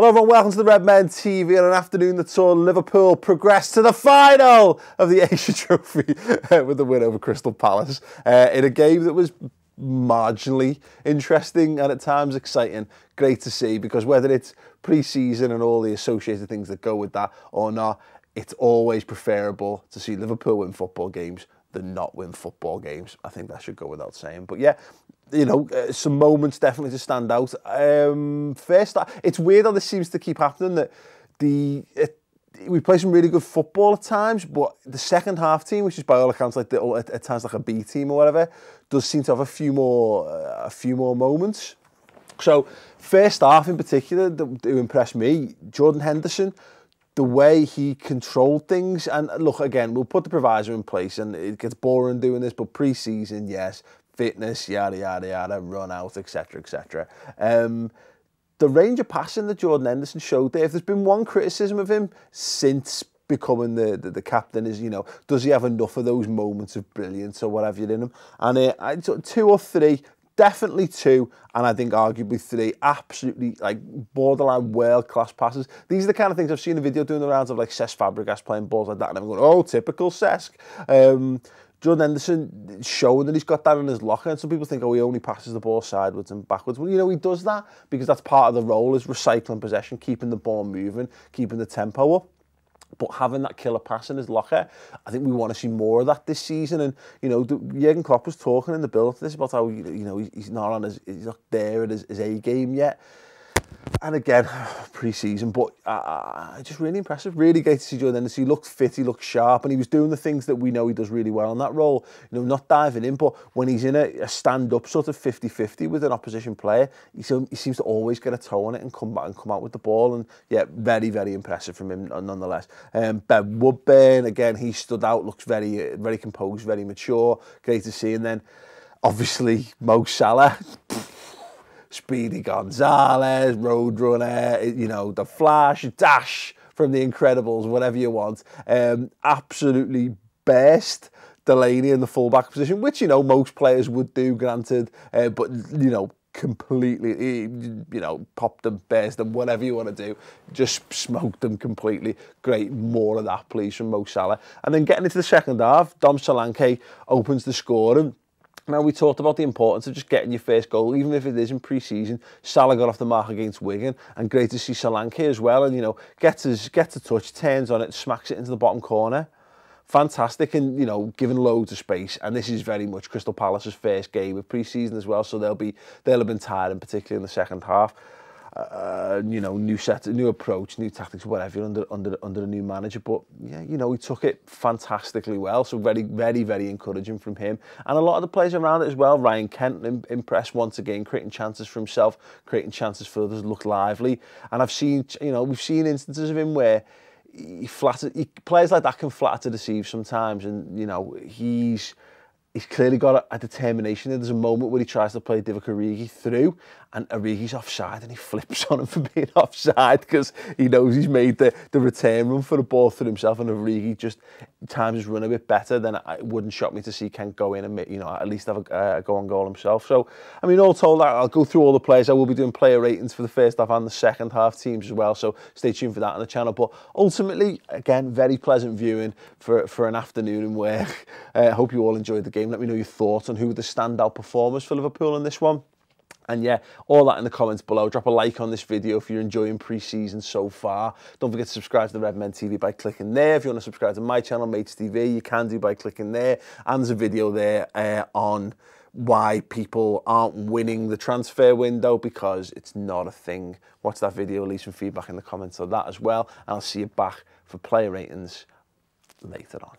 Hello everyone, welcome to the Redmen TV. On an afternoon that saw Liverpool progress to the final of the Asia Trophy with the win over Crystal Palace in a game that was marginally interesting and at times exciting. Great to see, because whether it's pre-season and all the associated things that go with that or not, it's always preferable to see Liverpool win football games than not win football games. I think that should go without saying. But yeah, you know, some moments definitely to stand out. First, it's weird how this seems to keep happening, that we play some really good football at times, but the second half team, which is by all accounts like at times like a B team or whatever, does seem to have a few more moments. So first half in particular, that impressed me, Jordan Henderson, the way he controlled things. And look, again, we'll put the proviso in place, and it gets boring doing this, but pre-season, yes, fitness, yada, yada, yada, run out, etc., etc. The range of passing that Jordan Henderson showed there, if there's been one criticism of him since becoming the captain, is, you know, does he have enough of those moments of brilliance or whatever in him? And I took 2 or 3, definitely 2, and I think arguably 3 absolutely like borderline world-class passes. These are the kind of things I've seen a video doing the rounds of, like Cesc Fabregas playing balls like that, and I'm going, oh, typical Cesc. Jordan Henderson showing that he's got that in his locker, and some people think, oh, he only passes the ball sideways and backwards. Well, you know, he does that because that's part of the role, is recycling possession, keeping the ball moving, keeping the tempo up. But having that killer pass in his locker, I think we want to see more of that this season. And, you know, Jurgen Klopp was talking in the build to this about how, you know, he's not there at his A game yet. And again, pre-season, but just really impressive. Really great to see Jordan Henderson. He looked fit, he looked sharp, and he was doing the things that we know he does really well in that role. You know, not diving in, but when he's in a stand-up sort of 50-50 with an opposition player, he seems to always get a toe on it and come back and come out with the ball. And yeah, very, very impressive from him nonetheless. Ben Woodburn, again, he stood out, looks very, very composed, very mature. Great to see. And then, obviously, Mo Salah. Speedy Gonzalez, Roadrunner, you know, the Flash, Dash from The Incredibles, whatever you want. Absolutely burst Delaney in the fullback position, which, you know, most players would do, granted, but, you know, completely, you know, popped them, burst them, whatever you want to do, just smoked them completely. Great, more of that, please, from Mo Salah. And then getting into the second half, Dom Solanke opens the scoring. Now, we talked about the importance of just getting your first goal, even if it is in pre-season. Salah got off the mark against Wigan, and great to see Solanke as well. And, you know, gets a touch, turns on it, smacks it into the bottom corner. Fantastic, and, you know, given loads of space. And this is very much Crystal Palace's first game of pre-season as well, so they'll have been tired, and particularly in the second half. You know, new approach, new tactics, whatever, under a new manager. But yeah, you know, he took it fantastically well. So very, very, very encouraging from him, and a lot of the players around it as well. Ryan Kent impressed once again, creating chances for himself, creating chances for others. Looked lively, and I've seen, you know, we've seen instances of him where players like that can flatter to deceive sometimes, and, you know, he's clearly got a determination. There's a moment where he tries to play Divock Origi through, and Origi's offside, and he flips on him for being offside because he knows he's made the return run for the ball through himself, and Origi just times his run a bit better. Then it wouldn't shock me to see Kent go in and, you know, at least have a go on goal himself. So, I mean, all told, I'll go through all the players. I will be doing player ratings for the first half and the second half teams as well, so stay tuned for that on the channel. But ultimately, again, very pleasant viewing for an afternoon in work. I hope you all enjoyed the game. Let me know your thoughts on who were the standout performers for Liverpool in this one. And yeah, all that in the comments below. Drop a like on this video if you're enjoying pre-season so far. Don't forget to subscribe to the Redmen TV by clicking there. If you want to subscribe to my channel, Mates TV, you can do by clicking there. And there's a video there on why people aren't winning the transfer window, because it's not a thing. Watch that video, leave some feedback in the comments on that as well. And I'll see you back for player ratings later on.